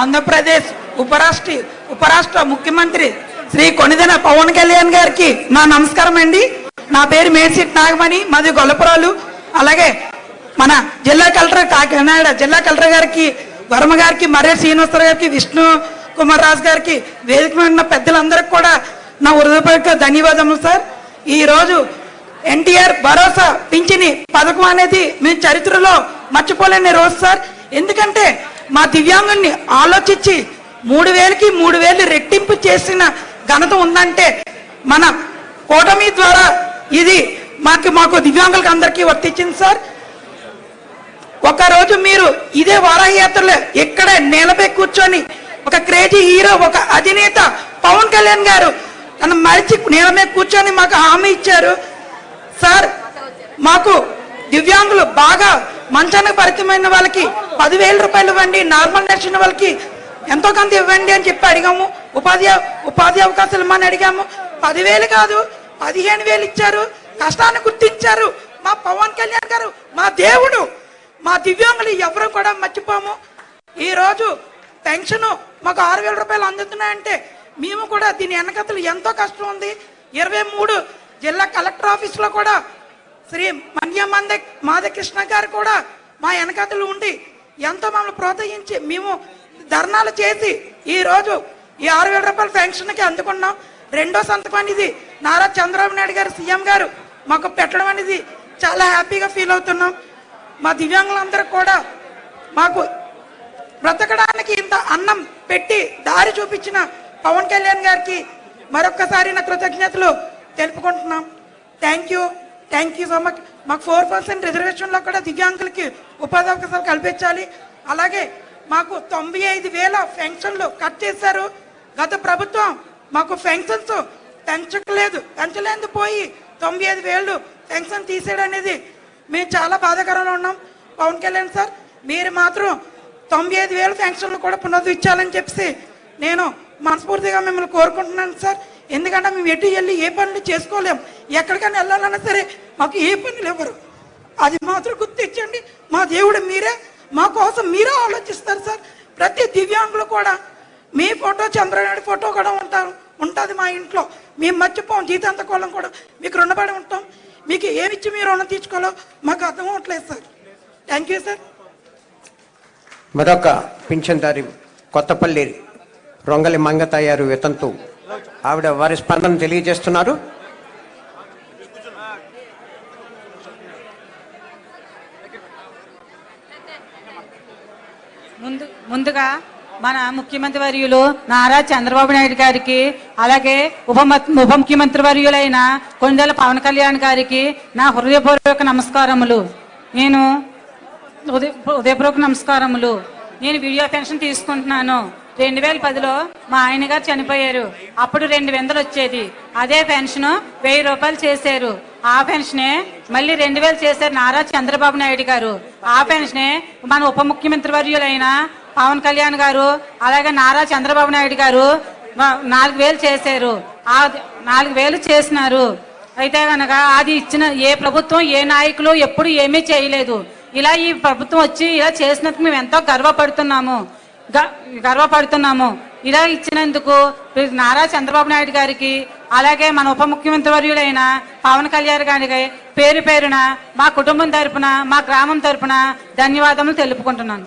ఆంధ్రప్రదేశ్ ఉపరాష్ట్ర ముఖ్యమంత్రి శ్రీ కొణిదెల పవన్ కళ్యాణ్ గారికి నా నమస్కారం అండి. నా పేరు మేడ్సిట్ నాగమణి, మాది గొల్లపురాలు. అలాగే మన జిల్లా కలెక్టర్ కాకినాడ జిల్లా కలెక్టర్ గారికి, వర్మ గారికి, మర్రి శ్రీనివాసరావు గారికి, విష్ణు కుమార్ రాజు గారికి, వేదిక మీద ఉన్న పెద్దలందరికీ కూడా నా హృదయపూర్వక ధన్యవాదములు సార్. ఈరోజు ఎన్టీఆర్ భరోసా పింఛని పథకం అనేది మీ చరిత్రలో మర్చిపోలేని రోజు సార్. ఎందుకంటే మా దివ్యాంగుల్ని ఆలోచించి 3000కి 3000 రెట్టింపు చేసిన ఘనత ఉందంటే మన కూటమి ద్వారా ఇది మాకు దివ్యాంగులకు అందరికీ వర్తించింది సార్. ఒకరోజు మీరు ఇదే వారాహయాత్రలో ఇక్కడే నేలపై కూర్చొని ఒక క్రేజీ హీరో, ఒక అధినేత పవన్ కళ్యాణ్ గారు నన్ను మరిచి నేల మీద కూర్చొని మాకు హామీ ఇచ్చారు సార్. మాకు దివ్యాంగులు బాగా మంచానికి పరిమితమైన వాళ్ళకి 10,000 రూపాయలు ఇవ్వండి, నార్మల్ నడిచిన వాళ్ళకి ఎంతో కొంత ఇవ్వండి అని చెప్పి అడిగాము. ఉపాధి అవకాశాలు ఇవ్వమని అడిగాము. 10,000 కాదు 15,000 ఇచ్చారు. కష్టాన్ని గుర్తించారు మా పవన్ కళ్యాణ్ గారు, మా దేవుడు. మా దివ్యాంగులు ఎవరు కూడా మర్చిపోము. ఈరోజు పెన్షన్ మాకు 6,000 రూపాయలు అందుతున్నాయంటే మేము కూడా దీని వెనకతలు ఎంతో కష్టం ఉంది. 23 జిల్లా కలెక్టర్ ఆఫీసులో కూడా శ్రీ మాధకృష్ణ గారు కూడా మా వెనకతలు ఉండి ఎంతో మమ్మల్ని ప్రోత్సహించి మేము ధర్నాలు చేసి ఈరోజు ఈ 6,000 రూపాయల పెన్షన్కి అందుకున్నాం. రెండో సంతకం అనేది నారా చంద్రబాబు నాయుడు గారు సీఎం గారు మాకు పెట్టడం అనేది చాలా హ్యాపీగా ఫీల్ అవుతున్నాం. మా దివ్యాంగులందరూ కూడా మాకు బ్రతకడానికి ఇంత అన్నం పెట్టి దారి చూపించిన పవన్ కళ్యాణ్ గారికి మరొక్కసారి నా కృతజ్ఞతలు తెలుపుకుంటున్నాం. Thank you so much. మాకు 4% రిజర్వేషన్లో కూడా దివ్యాంగులకి ఉపాధి అవకాశాలు కల్పించాలి. అలాగే మాకు 95,000 పెన్షన్లు కట్ చేశారు. గత ప్రభుత్వం మాకు పెన్షన్స్ పెంచలేదు పోయి 95,000 పెన్షన్ తీసేయడం అనేది మేము చాలా బాధాకరంగా ఉన్నాం. పవన్ కళ్యాణ్ సార్, మీరు మాత్రం 95,000 పెన్షన్లు కూడా పునరుద్ధరించాలని చెప్పి నేను మనస్ఫూర్తిగా మిమ్మల్ని కోరుకుంటున్నాను సార్. ఎందుకంటే మేము ఎటు వెళ్ళి ఏ పనులు చేసుకోలేము. ఎక్కడికైనా వెళ్ళాలన్నా సరే మాకు ఏ పనులు ఇవ్వరు. అది మాత్రం గుర్తించండి. మా దేవుడు మీరే, మా కోసం మీరే ఆలోచిస్తారు సార్. ప్రతి దివ్యాంగులు కూడా మీ ఫోటో, చంద్రనాయుడు ఫోటో కూడా ఉంటుంది మా ఇంట్లో. మేము మర్చిపోం. జీతాంతకోళం కూడా మీకు రుణపడి ఉంటాం. మీకు ఏమిచ్చి మీరు రుణం తీర్చుకోవాలో మాకు అర్థం అవ్వట్లేదు సార్. Thank you sir. మరొక పింఛన్దారి కొత్తపల్లి రొంగలి మంగతయ్యారు వితంతు ఆవిడ వారి స్పందన తెలియజేస్తున్నారు. ముందుగా మన ముఖ్యమంత్రి వర్యులు నారా చంద్రబాబు నాయుడు గారికి, అలాగే ఉప ముఖ్యమంత్రి వర్యులైన కొణిదెల పవన్ కళ్యాణ్ గారికి నా హృదయపూర్వక నమస్కారములు. నేను వీడియో పెన్షన్ తీసుకుంటున్నాను. 2010లో మా ఆయన గారు చనిపోయారు. అప్పుడు 2,000 వచ్చేది. అదే పెన్షన్ 1,000 రూపాయలు చేశారు. ఆ పెన్షనే మళ్ళీ 2,000 చేశారు నారా చంద్రబాబు నాయుడు గారు. ఆ పెన్షనే మన ఉప ముఖ్యమంత్రి వర్యులైన పవన్ కళ్యాణ్ గారు, అలాగే నారా చంద్రబాబు నాయుడు గారు 4,000 చేశారు. ఆ 4,000 చేసినారు. అయితే కనుక అది ఇచ్చిన ఏ ప్రభుత్వం, ఏ నాయకులు ఎప్పుడు ఏమీ చేయలేదు. ఇలా ఈ ప్రభుత్వం వచ్చి ఇలా చేసినందుకు మేము ఎంతో గర్వపడుతున్నాము. ఇలా ఇచ్చినందుకు నారా చంద్రబాబు నాయుడు గారికి, అలాగే మన ఉప ముఖ్యమంత్రి వర్యులైన పవన్ కళ్యాణ్ గారికి పేరు పేరున మా కుటుంబం తరపున, మా గ్రామం తరపున ధన్యవాదములు తెలుపుకుంటున్నాను.